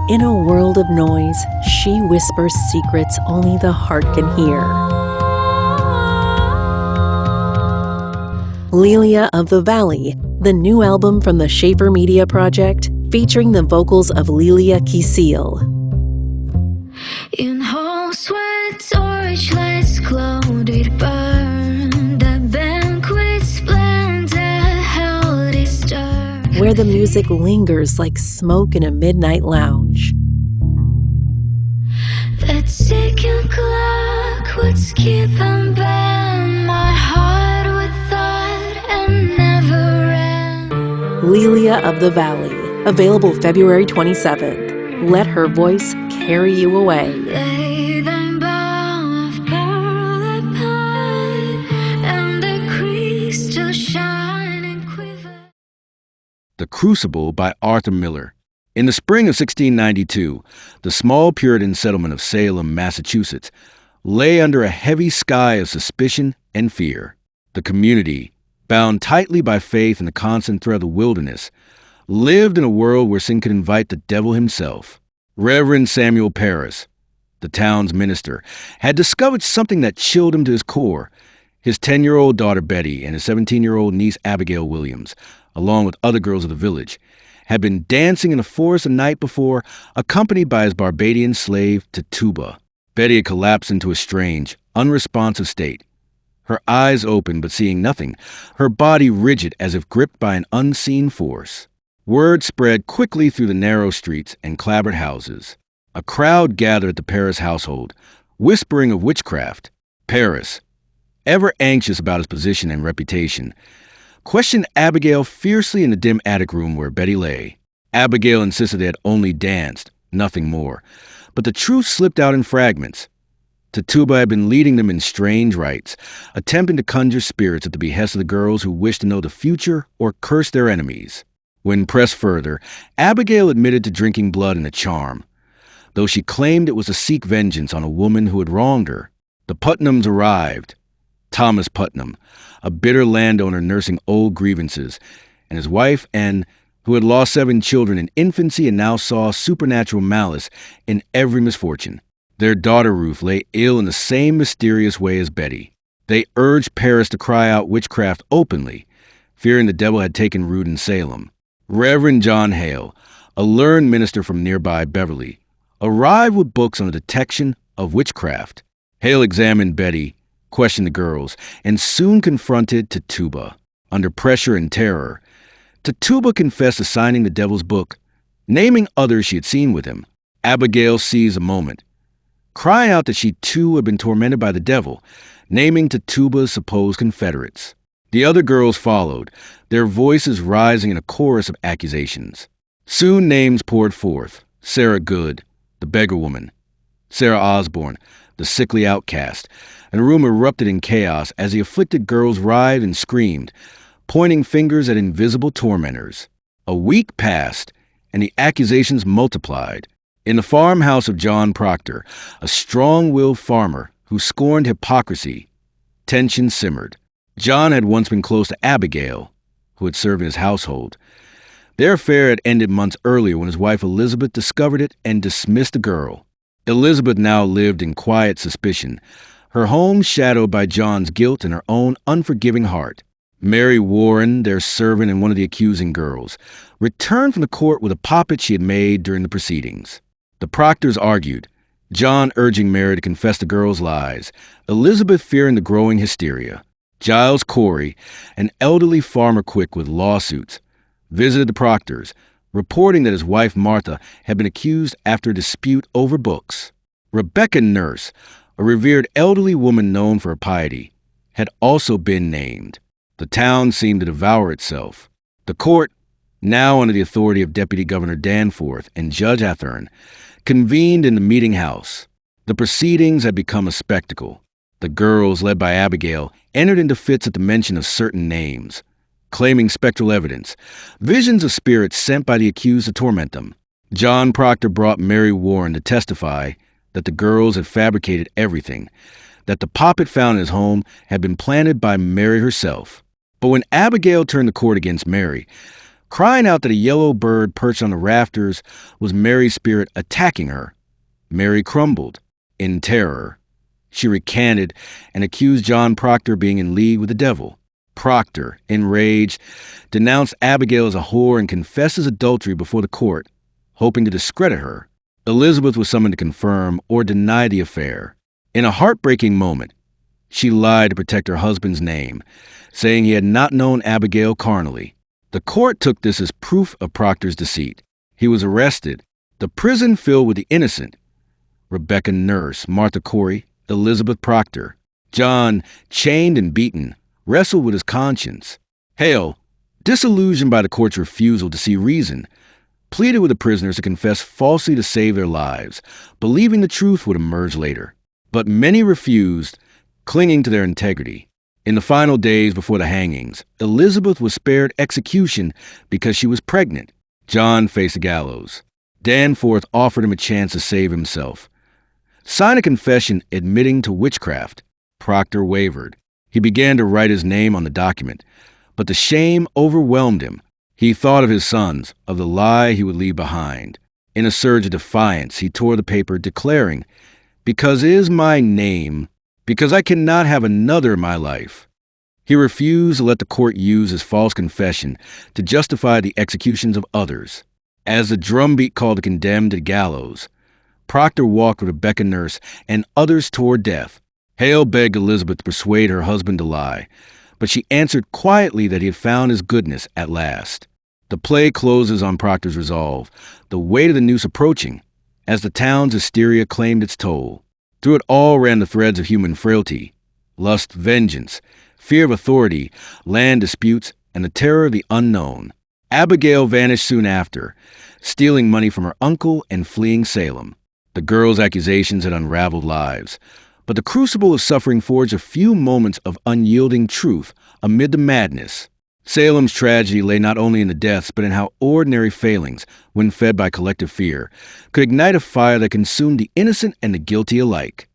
In a world of noise, she whispers secrets only the heart can hear. Lelia of the Valley, the new album from the Schaefer Media Project, featuring the vocals of Lelia Kiesel. In halls where torchlights clouded burn, the banquet splendor held its stir. Where the music lingers like smoke in a midnight lounge. The ticking clock would skip and bend, my heart would thud and never end. Lelia of the Valley, available February 27th. Let her voice carry you away. Lay thy bow of pearl apart, and the crystal shine and quiver. The Crucible by Arthur Miller. In the spring of 1692, the small Puritan settlement of Salem, Massachusetts, lay under a heavy sky of suspicion and fear. The community, bound tightly by faith in the constant threat of the wilderness, lived in a world where sin could invite the devil himself. Reverend Samuel Parris, the town's minister, had discovered something that chilled him to his core. His 10-year-old daughter Betty and his 17-year-old niece Abigail Williams, along with other girls of the village, had been dancing in the forest the night before, accompanied by his Barbadian slave Tituba. Betty had collapsed into a strange, unresponsive state. Her eyes open but seeing nothing, her body rigid as if gripped by an unseen force. Word spread quickly through the narrow streets and clapboard houses. A crowd gathered at the Parris household, whispering of witchcraft. Parris, ever anxious about his position and reputation, questioned Abigail fiercely in the dim attic room where Betty lay. Abigail insisted they had only danced, nothing more, but the truth slipped out in fragments. Tituba had been leading them in strange rites, attempting to conjure spirits at the behest of the girls who wished to know the future or curse their enemies. When pressed further, Abigail admitted to drinking blood in a charm, though she claimed it was to seek vengeance on a woman who had wronged her. The Putnams arrived. Thomas Putnam, a bitter landowner nursing old grievances, and his wife Anne, who had lost 7 children in infancy and now saw supernatural malice in every misfortune. Their daughter Ruth lay ill in the same mysterious way as Betty. They urged Parris to cry out witchcraft openly, fearing the devil had taken root in Salem. Reverend John Hale, a learned minister from nearby Beverly, arrived with books on the detection of witchcraft. Hale examined Betty, questioned the girls, and soon confronted Tituba. Under pressure and terror, Tituba confessed to signing the devil's book, naming others she had seen with him. Abigail seized a moment, crying out that she too had been tormented by the devil, naming Tituba's supposed confederates. The other girls followed, their voices rising in a chorus of accusations. Soon names poured forth: Sarah Good, the beggar woman; Sarah Osborne, the sickly outcast, and a room erupted in chaos as the afflicted girls writhed and screamed, pointing fingers at invisible tormentors. A week passed, and the accusations multiplied. In the farmhouse of John Proctor, a strong-willed farmer who scorned hypocrisy, tension simmered. John had once been close to Abigail, who had served in his household. Their affair had ended months earlier when his wife Elizabeth discovered it and dismissed the girl. Elizabeth now lived in quiet suspicion, her home shadowed by John's guilt and her own unforgiving heart. Mary Warren, their servant and one of the accusing girls, returned from the court with a poppet she had made during the proceedings. The Proctors argued, John urging Mary to confess the girls' lies, Elizabeth fearing the growing hysteria. Giles Corey, an elderly farmer quick with lawsuits, visited the Proctors, reporting that his wife Martha had been accused after a dispute over books. Rebecca Nurse, a revered elderly woman known for her piety, had also been named. The town seemed to devour itself. The court, now under the authority of Deputy Governor Danforth and Judge Athern, convened in the meeting house. The proceedings had become a spectacle. The girls, led by Abigail, entered into fits at the mention of certain names, claiming spectral evidence, visions of spirits sent by the accused to torment them. John Proctor brought Mary Warren to testify that the girls had fabricated everything, that the poppet found in his home had been planted by Mary herself. But when Abigail turned the court against Mary, crying out that a yellow bird perched on the rafters was Mary's spirit attacking her. Mary crumbled in terror. She recanted and accused John Proctor of being in league with the devil. Proctor, enraged, denounced Abigail as a whore and confessed his adultery before the court, hoping to discredit her. Elizabeth was summoned to confirm or deny the affair. In a heartbreaking moment, she lied to protect her husband's name, saying he had not known Abigail carnally. The court took this as proof of Proctor's deceit. He was arrested. The prison filled with the innocent: Rebecca Nurse, Martha Corey, Elizabeth Proctor. John, chained and beaten, wrestled with his conscience. Hale, disillusioned by the court's refusal to see reason, pleaded with the prisoners to confess falsely to save their lives, believing the truth would emerge later. But many refused, clinging to their integrity. In the final days before the hangings, Elizabeth was spared execution because she was pregnant. John faced the gallows. Danforth offered him a chance to save himself. Sign a confession admitting to witchcraft. Proctor wavered. He began to write his name on the document, but the shame overwhelmed him. He thought of his sons, of the lie he would leave behind. In a surge of defiance, he tore the paper, declaring, "Because is my name, because I cannot have another in my life." He refused to let the court use his false confession to justify the executions of others. As the drumbeat called the condemned to the gallows, Proctor walked with Rebecca Nurse and others toward death. Hale begged Elizabeth to persuade her husband to lie, but she answered quietly that he had found his goodness at last. The play closes on Proctor's resolve, the weight of the noose approaching, as the town's hysteria claimed its toll. Through it all ran the threads of human frailty: lust, vengeance, fear of authority, land disputes, and the terror of the unknown. Abigail vanished soon after, stealing money from her uncle and fleeing Salem. The girl's accusations had unraveled lives, but the crucible of suffering forged a few moments of unyielding truth amid the madness. Salem's tragedy lay not only in the deaths, but in how ordinary failings, when fed by collective fear, could ignite a fire that consumed the innocent and the guilty alike.